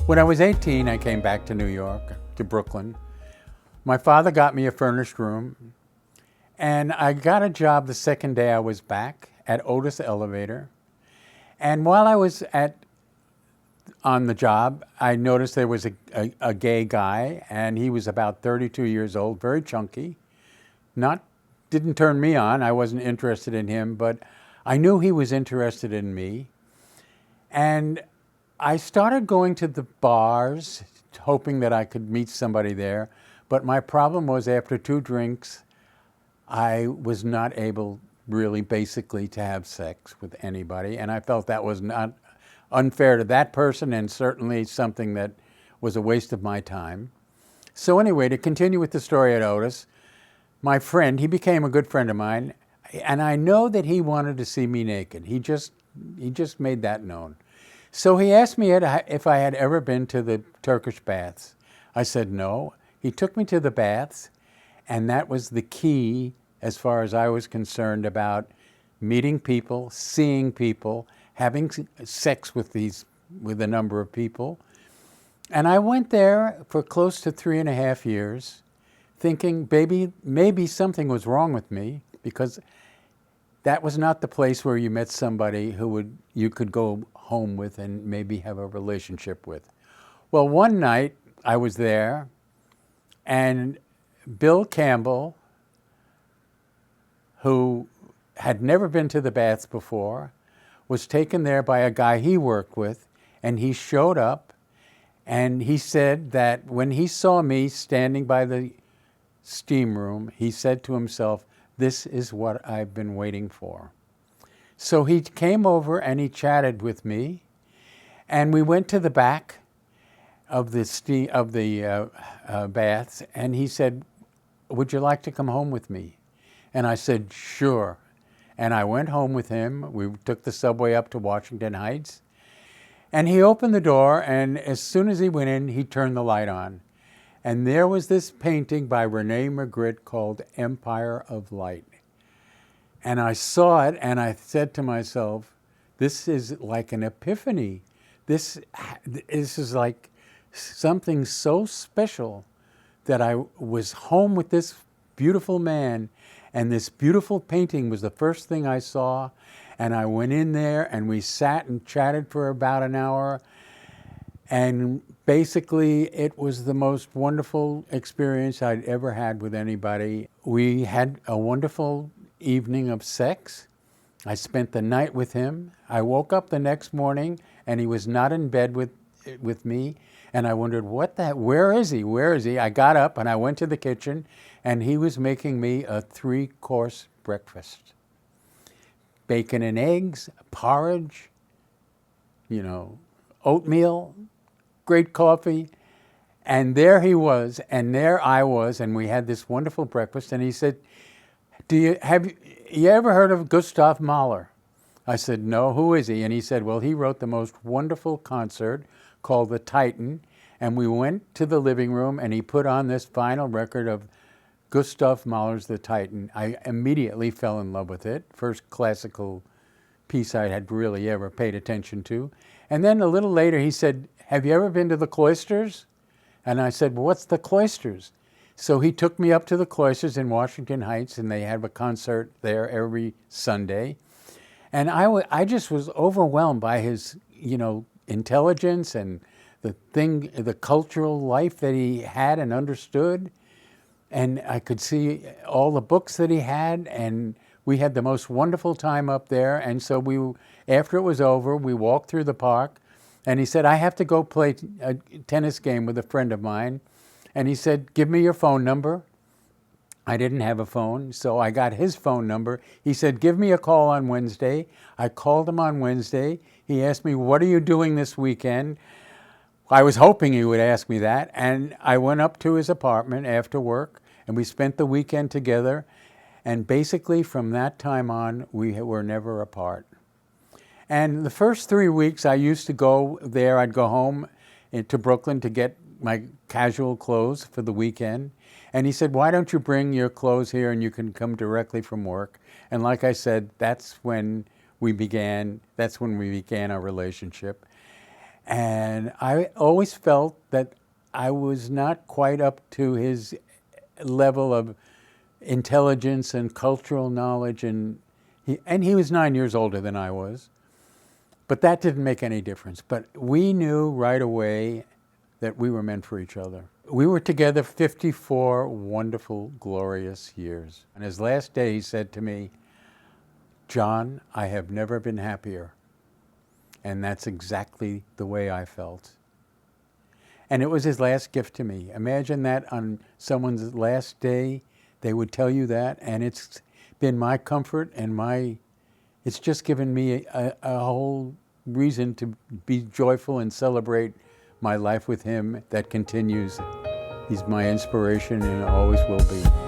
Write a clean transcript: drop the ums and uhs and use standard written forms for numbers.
When I was 18, I came back to New York, to Brooklyn. My father got me a furnished room, and I got a job the second day I was back at Otis Elevator. And while I was on the job, I noticed there was a gay guy, and he was about 32 years old, very chunky. Didn't turn me on. I wasn't interested in him, but I knew he was interested in me. And I started going to the bars, hoping that I could meet somebody there. But my problem was after 2 drinks, I was not able really basically to have sex with anybody. And I felt that was not unfair to that person and certainly something that was a waste of my time. So anyway, to continue with the story at Otis, my friend, he became a good friend of mine, and I know that he wanted to see me naked. He just made that known. So he asked me if I had ever been to the Turkish baths. I said no. He took me to the baths, and that was the key as far as I was concerned about meeting people, seeing people, having sex with a number of people. And I went there for close to 3.5 years, thinking maybe something was wrong with me, because that was not the place where you met somebody who you could go home with and maybe have a relationship with. Well, one night I was there, and Bill Campbell, who had never been to the baths before, was taken there by a guy he worked with, and he showed up, and he said that when he saw me standing by the steam room, he said to himself, "This is what I've been waiting for." So he came over and he chatted with me, and we went to the back of the baths, and he said, "Would you like to come home with me?" And I said, "Sure." And I went home with him. We took the subway up to Washington Heights, and he opened the door, and as soon as he went in, he turned the light on. And there was this painting by Rene Magritte called Empire of Light. And I saw it, and I said to myself, this is like an epiphany. This is like something so special, that I was home with this beautiful man, and this beautiful painting was the first thing I saw. And I went in there, and we sat and chatted for about an hour. And basically, it was the most wonderful experience I'd ever had with anybody. We had a wonderful evening of sex. I spent the night with him. I woke up the next morning, and he was not in bed with me. And I wondered, where is he? Where is he? I got up, and I went to the kitchen, and he was making me a 3-course breakfast. Bacon and eggs, porridge, oatmeal, great coffee. And there he was, and there I was, and we had this wonderful breakfast. And he said, have you ever heard of Gustav Mahler? I said, no, who is he? And he said, well, he wrote the most wonderful concert called The Titan. And we went to the living room, and he put on this final record of Gustav Mahler's The Titan. I immediately fell in love with it. First classical piece I had really ever paid attention to. And then a little later he said, have you ever been to the Cloisters? And I said, well, what's the Cloisters? So he took me up to the Cloisters in Washington Heights, and they have a concert there every Sunday. And I just was overwhelmed by his, intelligence and the cultural life that he had and understood. And I could see all the books that he had, and we had the most wonderful time up there. And so after it was over, we walked through the park, and he said, I have to go play a tennis game with a friend of mine. And he said, give me your phone number. I didn't have a phone, so I got his phone number. He said, give me a call on Wednesday. I called him on Wednesday. He asked me, what are you doing this weekend? I was hoping he would ask me that. And I went up to his apartment after work, and we spent the weekend together. And basically from that time on, we were never apart. And the first 3 weeks I used to go there. I'd go home to Brooklyn to get my casual clothes for the weekend. And he said, why don't you bring your clothes here and you can come directly from work? And like I said, that's when we began our relationship. And I always felt that I was not quite up to his level of intelligence and cultural knowledge, and he was 9 years older than I was. But that didn't make any difference. But we knew right away that we were meant for each other. We were together 54 wonderful, glorious years. On his last day, he said to me, "John, I have never been happier." And that's exactly the way I felt. And it was his last gift to me. Imagine that on someone's last day, they would tell you that. And it's been my comfort and it's just given me a whole reason to be joyful and celebrate my life with him that continues. He's my inspiration and always will be.